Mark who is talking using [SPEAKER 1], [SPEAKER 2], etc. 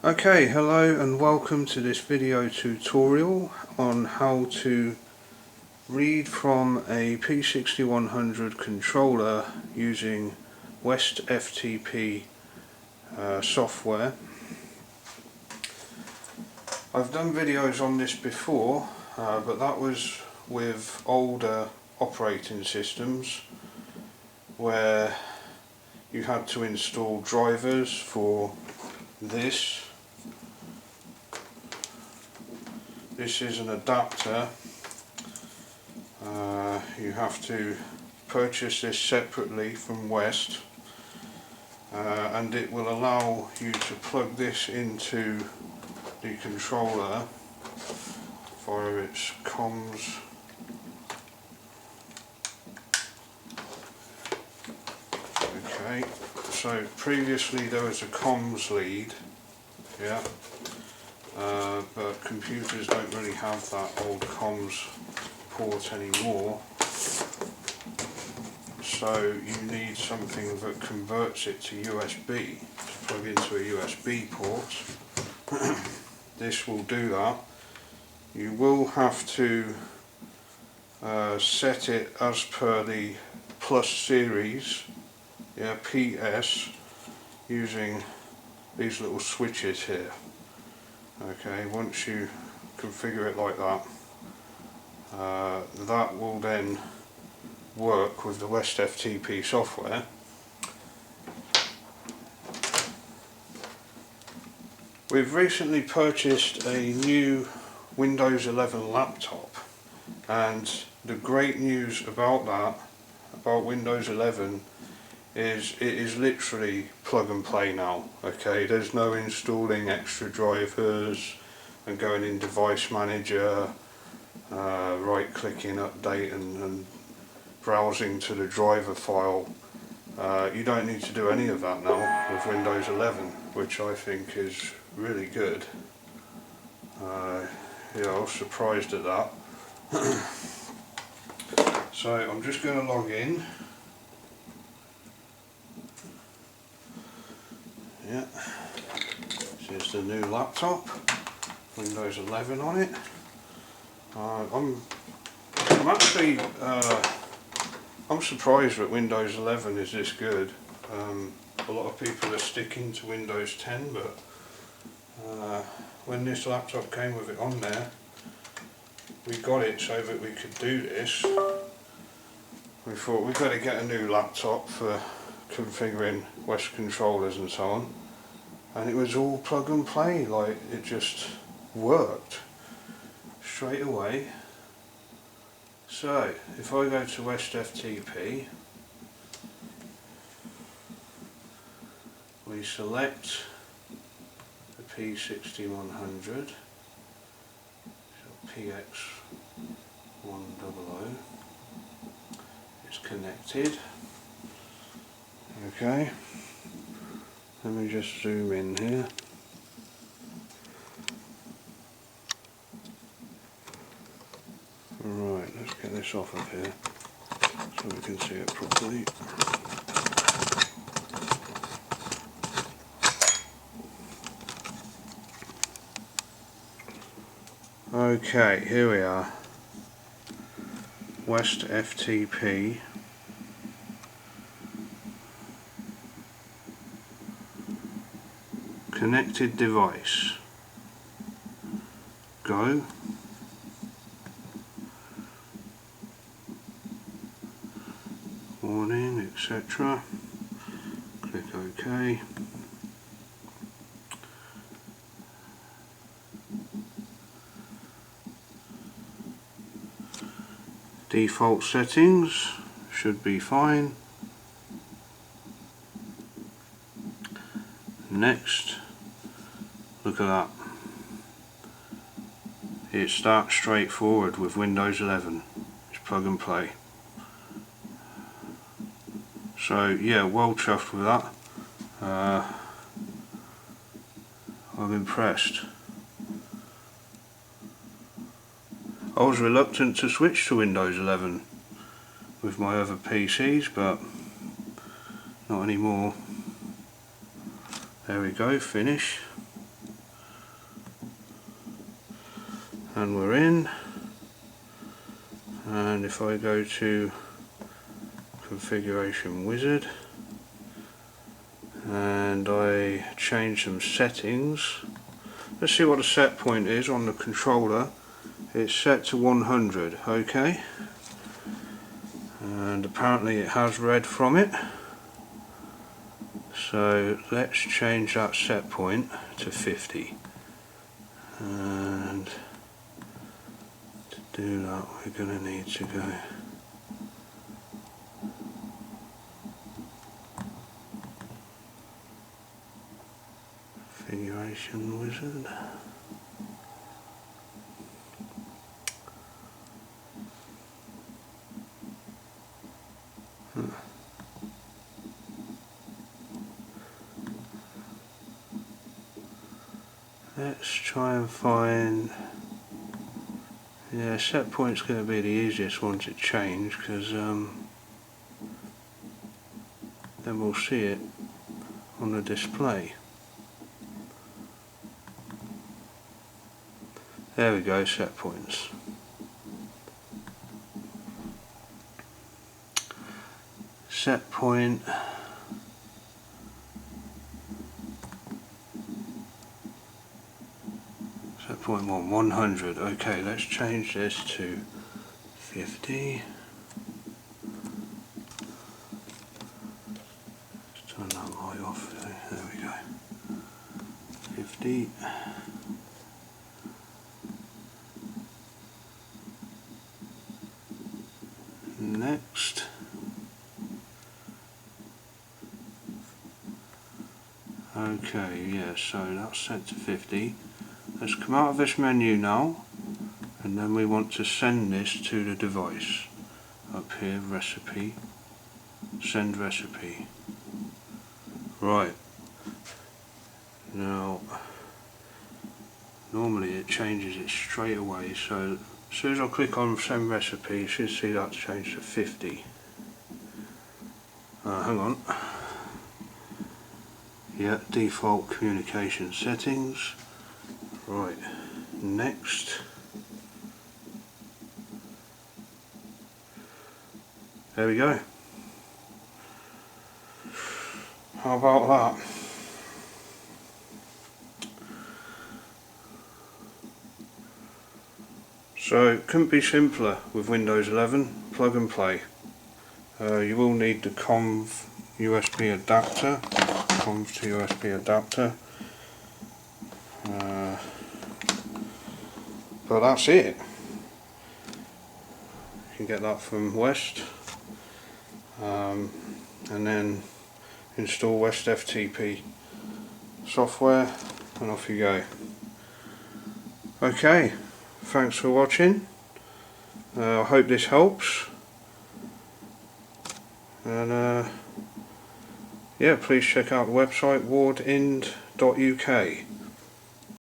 [SPEAKER 1] Okay, hello and welcome to this video tutorial on how to read from a P6100 controller using West FTP software. I've done videos on this before, but that was with older operating systems where you had to install drivers for this. This is an adapter. You have to purchase this separately from West, and it will allow you to plug this into the controller via its comms. Okay, so previously there was a comms lead, yeah. But computers don't really have that old comms port anymore, so you need something that converts it to USB, to plug into a USB port. This will do that. You will have to set it as per the Plus series, yeah, PS, using these little switches here. Okay, once you configure it like that, that will then work with the West FTP software. We've recently purchased a new Windows 11 laptop, and the great news about that, about Windows 11, is it is literally plug and play now. Okay, there's no installing extra drivers and going in device manager, right clicking update and browsing to the driver file. You don't need to do any of that now with Windows 11, which I think is really good. Yeah, I was surprised at that. So I'm just going to log in. Yeah, this is the new laptop, Windows 11 on it. I'm actually I'm surprised that Windows 11 is this good. A lot of people are sticking to Windows 10, but when this laptop came with it on there, we got it so that we could do this. We thought we've got to get a new laptop for configuring West controllers and so on, and it was all plug and play, like it just worked straight away. So if I go to West FTP, we select the P6100, so PX100, it's connected. Okay, let me just zoom in here. Right, let's get this off of here so we can see it properly. Okay, here we are. West FTP. Connected device. Go. Warning, etc. Click OK. Default settings should be fine. Next. Look at that. It starts straightforward with Windows 11. It's plug and play. So yeah, well chuffed with that. I'm impressed. I was reluctant to switch to Windows 11 with my other PCs, but not anymore. There we go, finish. and we're in. And if I go to configuration wizard and I change some settings, let's see what the set point is on the controller. It's set to 100, okay, and apparently it has read from it, so let's change that set point to 50. And to do that we're going to need to go configuration wizard. Let's try and find, yeah, set point's going to be the easiest one to change, because then we'll see it on the display. There we go, set points. Set point. Set point 100. Okay, let's change this to 50. Let's turn that light off. There we go. 50. Next. Okay, yeah, so that's set to 50. Let's come out of this menu now, and then we want to send this to the device. Up here, recipe, send recipe. Right. Now, normally it changes it straight away, so as soon as I click on send recipe, you should see that change to 50. Hang on. Yeah, default communication settings. Right, next. There we go. How about that? So it couldn't be simpler with Windows 11, plug and play. You will need the conv USB adapter, conv to USB adapter. But that's it. You can get that from West, and then install West FTP software, and off you go. Okay, thanks for watching. I hope this helps, and yeah, please check out the website ward.ind.uk.